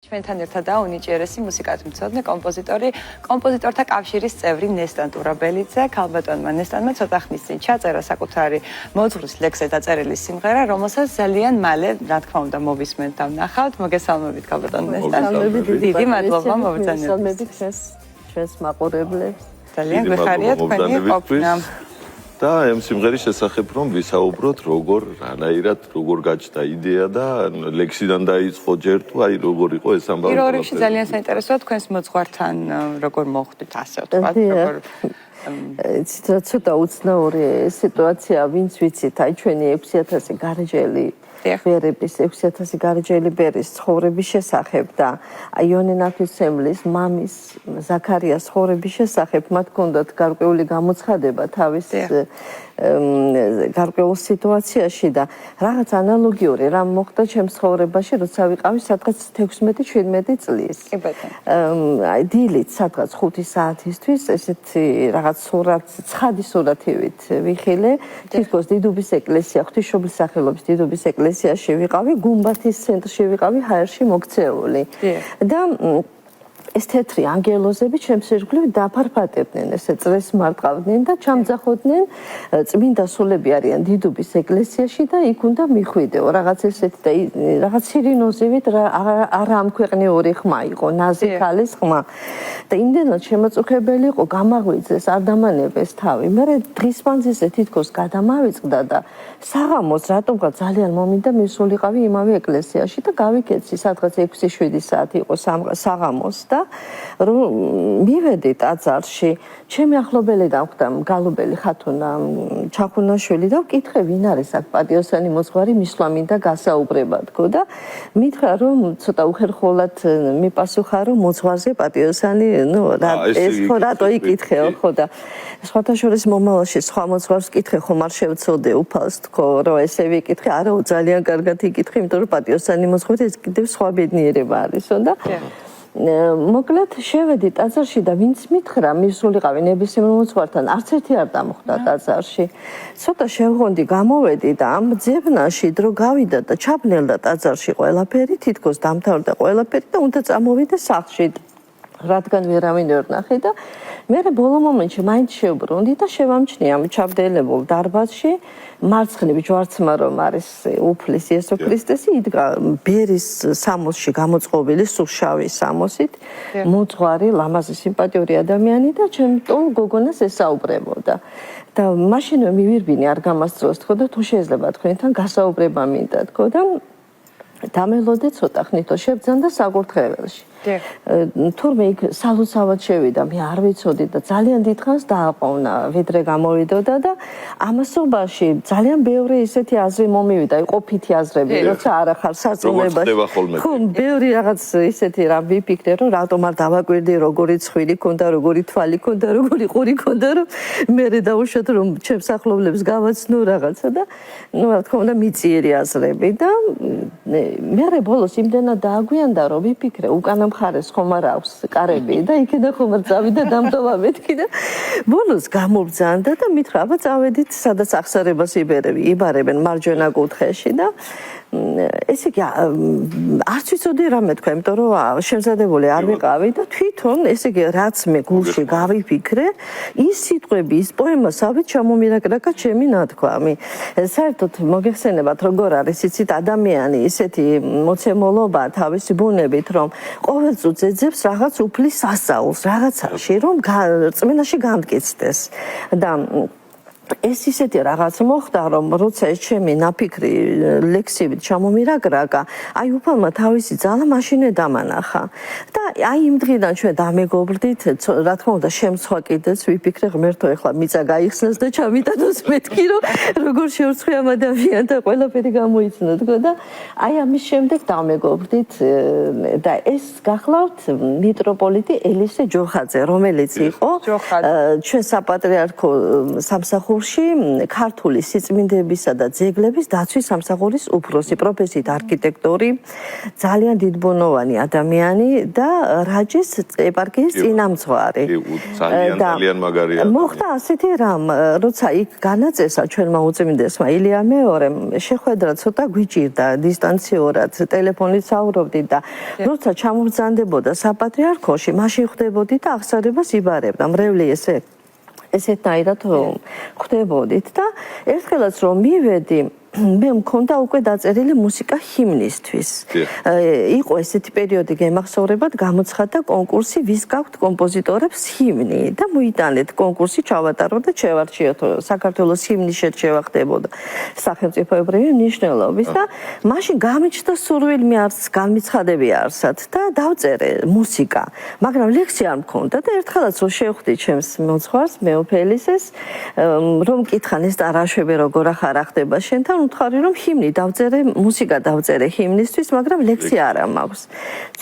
ჩვენთან ერთადაა უნიჭიერესი მუსიკათმცოდნე კომპოზიტორი, კომპოზიტორთა კავშირის წევრი ნესტან ტურაბელიძე. ქალბატონმა ნესტანმა ცოტა ხნის წინ ჩაწერა საკუთარი მოძღვრის ლექსზე დაწერილი სიმღერა, რომელსაც ძალიან მალე, რა თქმა უნდა, მოვისმენთ და ვნახავთ. მოგესალმებით, ქალბატონ ნესტან. დიდი მადლობა მოგბრძანებისთვის. მოგესალმებით ჩვენს მაყურებლებს. ძალიან გვეხარია თქვენი ყოფნა. და ამ სიმღერის შესახებ რომ ვისაუბროთ, რანაირად როგორ გაჩნდა იდეა და ლექსიდან დაიწყო ჯერ თუ აი როგორ იყო ეს ამბავი. პირველ რიგში ძალიან საინტერესოა თქვენს მოძღვართან როგორ მოხვდით, ასე ვთქვათ, როგორ ცოტა უცნაური სიტუაცია, ვინც ვიცით, აი ჩვენი 6000 გარეჯელი ბერების 6000 გარეჯელი ბერის ცხოვრების შესახებ და იონე ნაფისმელის მამის ზაქარიას ცხოვრების შესახებ მათ ჰქონდათ გარკვეული გამოცხადება თავის გარკვეულ სიტუაციაში და რაღაც ანალოგიური რამ მოხდა ჩემს ცხოვრებაში, როცა ვიყავი სადღაც 16-17 წლის. კი ბატონო. აი დილით სადღაც 5 საათისთვის ესეთი რაღაც სურათი, ცხადი სურათივით ვიხილე, თითქოს დიდუბის ეკლესია, ღვთისმშობლის სახელობის დიდუბის ეკლესიაში ვიყავი, გუმბათის ცენტრში ვიყავი, ჰაერში მოქცეული. და ეს თეთრი ანგელოზები ჩემს ირგვლივ დაფარფატებდნენ, ესე წრეს მარტყავდნენ და ჩამძახოდნენ წმინდა სულები არიან დიდუბის ეკლესიაში და იქ უნდა მიხვიდეო რაღაც ესეთი და რაღაც სირინოზივით არა ამქვეყნიური ხმა იყო, ნაზი ქალის ხმა და იმდენად შემაწუხებელი იყო, გამაღვიძეს, არ დამანებეს თავი. მე დღის მანძილზე თითქოს გადამავიწყდა და საღამოს რატომღაც ძალიან მომინდა მისულიყავი იმავე ეკლესიაში და გავიქეცი სადღაც 6-7 საათი იყო საღამოს და რომ მივედი ტაძარში, ჩემი ახლობელი დამხვდა მგალობელი ხათუნა ჩახუნაშვილი და ვკითხე ვინ არის აქ პატიოსანი მოძღვარი მისვლა გასაუბრება თქო და მითხრა რომ ცოტა უხერხულად მიპასუხა რომ მოძღვარზე პატიოსანი ეს ხო რატო იკითხეო ხო და სხვათა შორის მომავალში სხვა მოძღვარს ვკითხე ხომ არ შევცოდე უფალს თქო რომ ესე ვიკითხე არაო ძალიან კარგად იკითხე იმიტომ რომ პატიოსანი მოძღვარი ეს კიდევ სხვა ბედნიერება არისო და მოკლედ შევედი ტაძარში და ვინც მითხრა მისულიყავი ნებისმიერ მოძღვართან არც ერთი არ დამხვდა ტაძარში. ცოტა შევღონდი, გამოვედი და ამ ძებნაში დრო გავიდა და ჩაბნელდა ტაძარში ყველაფერი, თითქოს დამთავრდა ყველაფერი და უნდა წამოვიდე სახლში. რადგან ვერავინ ვერ ნახე და მე ბოლო მომენტში მაინც შევბრუნდი და შევამჩნია ამ ჩაბდებულ დარბაზში მარცხნივ ჯვარცმა რომ არის უფლის იესო ქრისტესი იდგა ბერის სამოსში გამოწყობილი სულშავი სამოსით მოძღვარი ლამაზი სიმპათიური ადამიანი და ჩემთან გოგონას ესაუბრებოდა და მაშინვე მივირბინე არ გამასწროს თქო და თუ შეიძლება თქვენთან გასაუბრება მინდა თქო და დამელოდე ცოტა ხნით შევძანდა საკურთხეველში. თურმე იქ სალოცავად შევიდა, მე არ ვიცოდი და ძალიან დიდხანს დააყოვნა, ვიდრე გამოვიდოდა და ამასობაში ძალიან ბევრი ისეთი აზრი მომივიდა, ყოფითი აზრები, როცა არ ახარ საწუნებაში. ხო, ბევრი რაღაც ისეთი რამ ვიფიქრე, რომ რატომ არ დავაკვირდი, როგორი ცხვირი ქონდა, როგორი თვალი ქონდა, როგორი ყური ქონდა, რომ მე დავუშვათ რომ ჩემს ახლობლებს გავაცნო რაღაცა და ნუ რა თქმა უნდა მიწიერი აზრები და მე ბოლოს იმდენად დააგვიანდა რომ ვიფიქრე უკანა მხარეს ხომ არ აქვს კარები და იქიდან ხომ არ წავიდა დამტოვა მეთქი და ბოლოს გამობრძანდა და მითხრა აბა წავედით სადაც აღსარებას იბარებენ მარჯვენა კუთხეში და ესე იგი არც ვიცოდი რამე თქვა, იმიტომ რომ შემზადებული არ ვიყავი და თვითონ ესე იგი რაც მე გულში გავიფიქრე, ის სიტყვები, ის პოემა სავით ჩამომირაკრაკა ჩემი ნათქვამი. საერთოდ მოგეხსენებათ როგორ არის იცით ადამიანი ისეთი მოცემულობა თავისი ბუნებით, რომ ყოველწუთს ეძებს რაღაც უფლის სასწაულს, რაღაცაში, რომ რწმენაში გამტკიცდეს და ეს ისეთი რაღაც მოხდა, რომ როცა ეს ჩემი ნაფიქრი ლექსივით ჩამომირაკრაკა, აი უფალმა თავისი ძალა მაშინვე დამანახა. და აი იმ დღიდან ჩვენ დამეგობრდით, რა თქმა უნდა, შემცვა კიდეც ვიფიქრე ღმერთო, ეხლა მიწა გაიხსნას და ჩამიტანოს მეთქი, რომ როგორ შევრცხვი ამ ადამიანთა ყველაფერი გამოიცნო თქო და აი ამის შემდეგ დამეგობრდით და ეს გახლავთ მიტროპოლიტი ელისე ჯოხაძე, რომელიც იყო ჩვენ საპატრიარქო სამსახური სადგურში ქართული სიწმინდებისა და ძეგლების დაცვის სამსახურის უფროსი, პროფესიით არქიტექტორი, ძალიან დიდბუნოვანი ადამიანი და რაჯის ეპარქიის წინამძღვარი. ძალიან მაგარია. მოხდა ასეთი რამ, როცა იქ განაწესა ჩვენმა უწმინდესმა ილია მეორემ, შეხვედრა ცოტა გვიჭირდა დისტანციურად, ტელეფონით საუბრობდით და როცა ჩამობრძანდებოდა საპატრიარქოში, მაშინ ხვდებოდით და აღსარებას იბარებდა. მრევლი ესეთნაირად ხვდებოდით და ერთხელაც რომ მივედი მე მქონდა უკვე დაწერილი მუსიკა ჰიმნისთვის. იყო ესეთი პერიოდი გემახსოვრებად გამოცხადდა კონკურსი ვის გაქვთ კომპოზიტორებს ჰიმნი და მოიტანეთ კონკურსი ჩავატარო და შევარჩიოთ საქართველოს ჰიმნის შერჩევა ხდებოდა სახელმწიფოებრივი მნიშვნელობის და მაშინ გამიჩნდა სურვილი არც განმიცხადები არსად და დავწერე მუსიკა მაგრამ ლექსი არ მქონდა და ერთხელაც რომ შევხვდი ჩემს მოძღვარს მეოფელისეს რომ მკითხა ნესტარ რაშვები როგორ ახარა ხდება შენთან უთხარი რომ ჰიმნი დავწერე, მუსიკა დავწერე ჰიმნისთვის, მაგრამ ლექსი არა მაქვს.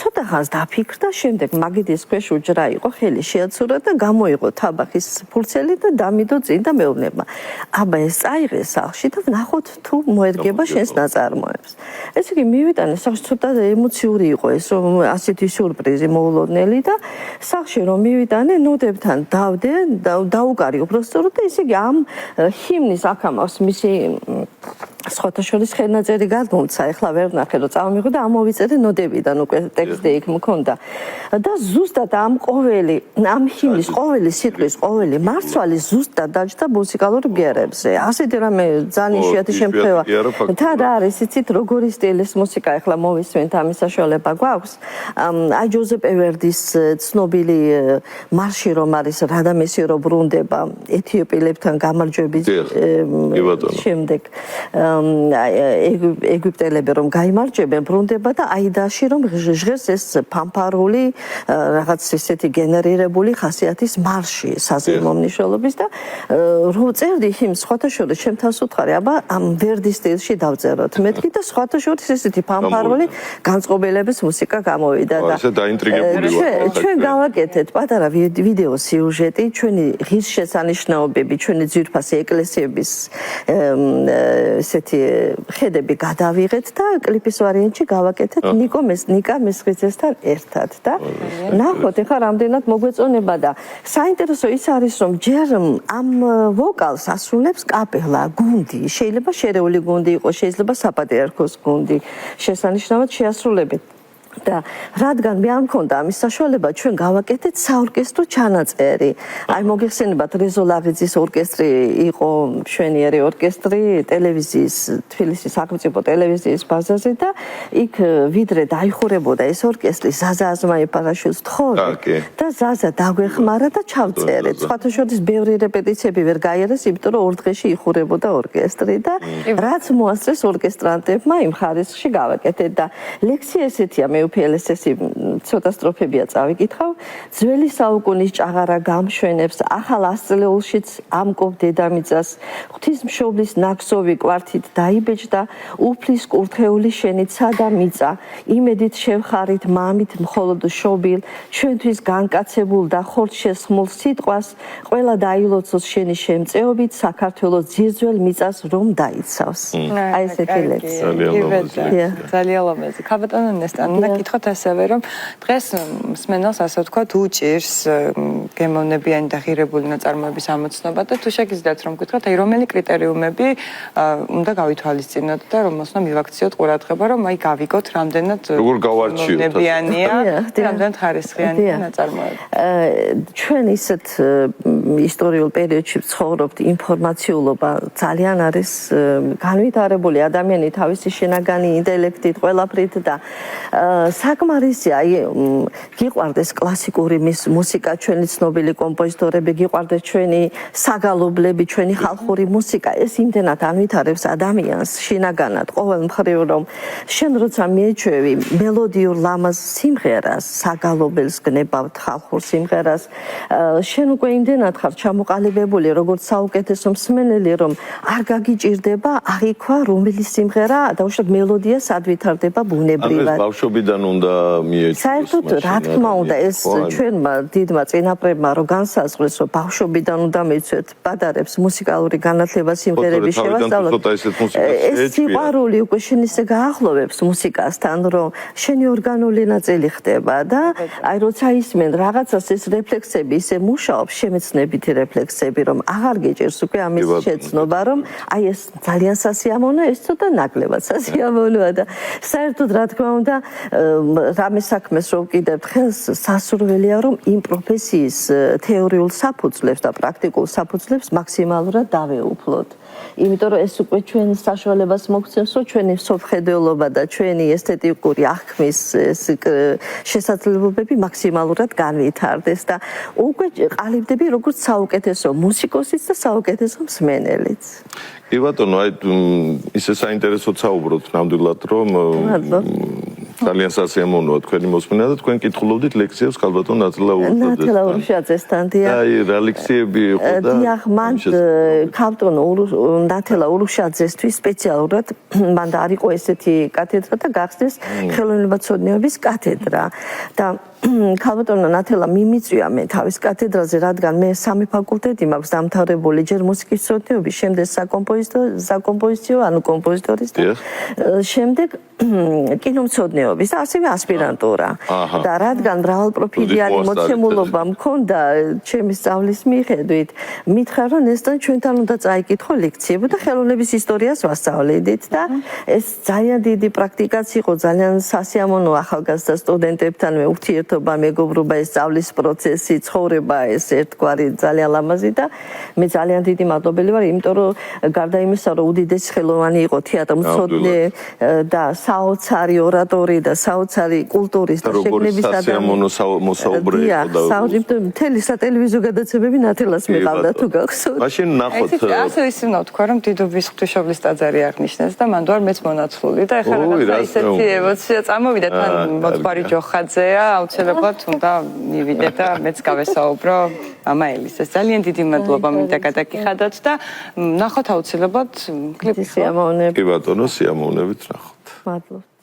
ცოტა ხანს დაფიქრდა, შემდეგ მაგიდის ქვეშ უჯრა იყო, ხელი შეაცურა და გამოიღო თაბახის ფურცელი და დამიდო წინ და მეუბნება. აბა ეს წაიღე სახლში და ვნახოთ თუ მოერგება შენს ნაწარმოებს. ესე იგი მივიტანე სახლში ცოტა ემოციური იყო ეს რომ ასეთი სიურპრიზი მოულოდნელი და სახლში რომ მივიტანე ნოტებთან დავდე, დაუკარი უბრალოდ და ესე იგი ამ ჰიმნის აქამავს მისი სხვათა შორის ხელნაწერი გადმომცა, ეხლა ვერ ვნახე რომ წავმიღო და ამოვიწერე ნოტებიდან უკვე ტექსტი იქ მქონდა. და ზუსტად ამ ჰიმნის ყოველი სიტყვის ყოველი მარცვალი ზუსტად დაჯდა მუსიკალურ ბგერებზე. ასეთი რამე ძალიან იშვიათი შემთხვევა. თან რა არის იცით როგორი სტილის მუსიკა ეხლა მოვისმენთ ამის საშუალება გვაქვს. აი ჯოზეპე ვერდის ცნობილი მარში რომ არის რადამესი რო ბრუნდება ეთიოპიელებთან გამარჯვების შემდეგ ეგვიპტელები რომ გაიმარჯვებენ ბრუნდება და აიდაში რომ ჟღერს ეს ფანფარული რაღაც ესეთი გენერირებული ხასიათის მარში საზეიმო მნიშვნელობის და რო წერდი ჰიმნს სხვათა შორის ჩემთანს უთხარი აბა ამ ვერდის სტილში დავწეროთ მეთქი და სხვათა შორის ესეთი ფანფარული განწყობილების მუსიკა გამოვიდა და ესე დაინტრიგებული ვარ ჩვენ გავაკეთეთ პატარა ვიდეო სიუჟეტი ჩვენი ღირსშესანიშნაობები ჩვენი ძვირფასი ეკლესიების ესეთი ხედები გადავიღეთ და კლიპის ვარიანტში გავაკეთეთ ნიკა მესხიძესთან ერთად და ნახოთ ეხლა რამდენად მოგვეწონება და საინტერესო ის არის რომ ჯერ ამ ვოკალს ასრულებს კაპელა გუნდი შეიძლება შერეული გუნდი იყოს შეიძლება საპატრიარქოს გუნდი შესანიშნავად შეასრულებით და რადგან მე არ მქონდა ამის საშუალება ჩვენ გავაკეთეთ საორკესტრო ჩანაწერი. აი მოგეხსენებათ რეზო ლაღიძის ორკესტრი იყო მშვენიერი ორკესტრი ტელევიზიის თბილისის სახელმწიფო ტელევიზიის ბაზაზე და იქ ვიდრე დაიხურებოდა ეს ორკესტრი ზაზა აზმაიფარაშვილს თხოვდა და ზაზა დაგვეხმარა და ჩავწერეთ. სხვათა შორის ბევრი რეპეტიციები ვერ გაიარეს, იმიტომ რომ ორ დღეში იხურებოდა ორკესტრი და რაც მოასწრეს ორკესტრანტებმა იმ ხარისხში გავაკეთეთ და ლექსი ესეთია მე უფელესესი ცოტა სტროფებია წავიკითხავ. ძველი საუკუნის ჭაღარა გამშვენებს, ახალ ასწლეულშიც ამკობ დედამიწას, ღვთისმშობლის ნაგზოვი კვართით დაიბეჭდა, უფლის კურთხეული შენი ცადა მიწა, იმედით შევხარით მამით მხოლოდ შობილ, ჩვენთვის განკაცებულ და ხორცშესხმულ სიტყვას, ყველა დაილოცოს შენი შემწეობით, საქართველოს ძირძველ მიწას რომ დაიცავს. აი ესეთი ლექსი. ძალიან ლამაზი. ქაბატონო ნესტან კითხოთ ასევე რომ დღეს მსმენელს ასე ვთქვათ უჭირს გემოვნებიანი და ღირებული ნაწარმოების ამოცნობა და თუ შეგიძლიათ რომ გითხრათ აი რომელი კრიტერიუმები უნდა გავითვალისწინოთ და რომელსაც მივაქციოთ ყურადღება რომ აი გავიგოთ რამდენად როგორ გავარჩიოთ გემოვნებიანია რამდენად ხარისხიანია ნაწარმოები ჩვენ ისეთ ისტორიულ პერიოდში ვცხოვრობთ ინფორმაციულობა ძალიან არის განვითარებული ადამიანი თავისი შინაგანი ინტელექტით ყველაფრით და საკმარისია აი გიყვარდეს კლასიკური მუსიკა ჩვენი ცნობილი კომპოზიტორები გიყვარდეს ჩვენი საგალობლები ჩვენი ხალხური მუსიკა ეს იმდენად ანვითარებს ადამიანს შინაგანად ყოველ მხრივ რომ შენ როცა მიეჩვევი მელოდიურ ლამაზ სიმღერას საგალობელს გნებავთ ხალხურ სიმღერას შენ უკვე იმდენად ხარ ჩამოყალიბებული როგორც საუკეთესო მსმენელი რომ არ გაგიჭირდება აღიქვა რომელი სიმღერა დაუშვათ მელოდია სად ვითარდება ბუნებრივად ბავშვობიდან უნდა მიეჩვიო საერთოდ რა თქმა უნდა ეს ჩვენმა დიდმა წინაპრებმა რომ განსაზღვრეს რომ ბავშვობიდან უნდა მიცვეთ პატარებს მუსიკალური განათლება სიმღერების შევასწავლოთ ეს სიყვარული უკვე შენ ისე გაახლოვებს მუსიკასთან რომ შენი ორგანული ნაწილი ხდება და აი როცა ისმენ რაღაცას ეს რეფლექსები ისე მუშაობს შემეცნებითი რეფლექსები რომ აღარ გეჭერს უკვე ამის შეცნობა რომ აი ეს ძალიან სასიამოვნოა ეს ცოტა ნაკლებად სასიამოვნოა და საერთოდ რა თქმა უნდა რამე საქმეს რო ვკიდებთ ხელს სასურველია რომ იმ პროფესიის თეორიულ საფუძვლებს და პრაქტიკულ საფუძვლებს მაქსიმალურად დავეუფლოთ იმიტომ რომ ეს უკვე ჩვენ საშუალებას მოგცემს რომ ჩვენი სოფხედელობა და ჩვენი ესთეტიკური აღქმის შესაძლებლობები მაქსიმალურად განვითარდეს და უკვე ყალიბდები როგორც საუკეთესო მუსიკოსიც და საუკეთესო მსმენელიც კი ბატონო აი ისე საინტერესოდ საუბრობთ ნამდვილად რომ ძალიან სასიამოვნოა თქვენი მოსმენა და თქვენ კითხულობდით ლექციებს ქალბატონ ნათელა ურუშაძესთან დიახ აი რა ლექციები იყო და დიახ მან ქალბატონ ნათელა ურუშაძესთვის სპეციალურად მან და არ იყო ესეთი კათედრა და გახსნეს ხელოვნებაცოდნეობის კათედრა და ქალბატონო ნათელა მიმიწვია მე თავის კათედრაზე რადგან მე 3 ფაკულტეტი მაქვს დამთავრებული ჯერ მუსიკის მცოდნეობის შემდეგ საკომპოზიციო ანუ კომპოზიტორის და შემდეგ კინომცოდნეობის და ასევე ასპირანტურა და რადგან მრავალპროფილიანი მოცემულობა მქონდა ჩემი სწავლის მიხედვით მითხრა რომ ესთან ჩვენთან უნდა წაიკითხო ლექციები და ხელოვნების ისტორიას ვასწავლედით და ეს ძალიან დიდი პრაქტიკაც იყო ძალიან სასიამოვნო ახალგაზრდა სტუდენტებთან მე ურთიერთობა მეგობრობა ეს სწავლის პროცესი ცხოვრება ეს ერთგვარი ძალიან ლამაზი და მე ძალიან დიდი მადლობელი ვარ იმიტომ რომ გარდა იმისა რომ უდიდესი ხელოვანი იყო თეატრმცოდნე და საოცარი ორატორი და საოცარი კულტურის და შეგნების ადამიანი მოსაუბრე იყო და მთელი სატელევიზიო გადაცემები ნათელას მიყავდა თუ გახსოვთ მაშინ ნახოთ ასე ისე ვთქვა რომ დიდობის ღვთისმშობლის ტაძარი აღნიშნეს და მანდ ვარ მეც მონაცვლული და ეხლა რაღაცა ისეთი ემოცია წამოვიდა თან მოძღვარი ჯოხაძეა აუცილებლად უნდა მივიდე და მეც გავესაუბრო მამა ელისას ძალიან დიდი მადლობა მინდა გადაგიხადოთ და ნახოთ აუცილებლად კლიპი სიამოვნებით კი ბატონო სიამოვნებით ნახოთ მადლობთ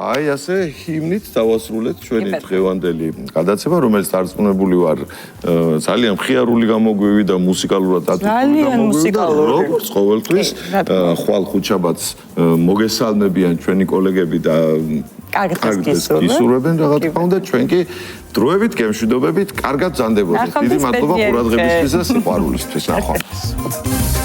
აი ასე ჰიმნით დავასრულეთ ჩვენი დღევანდელი გადაცემა, რომელიც დარწმუნებული ვარ ძალიან მხიარული გამოგვივიდა და მუსიკალურად ატმოსფერული გამოგვივიდა. როგორც ყოველთვის, ხვალ ხუთშაბათს მოგესალმებიან ჩვენი კოლეგები და კარგად გისურვებენ. რა თქმა უნდა, ჩვენ კი დროებით გემშვიდობებით, კარგად ბრძანდებოდეთ. დიდი მადლობა ყურადღებისთვის და სიყვარულისთვის. ნახვამდის.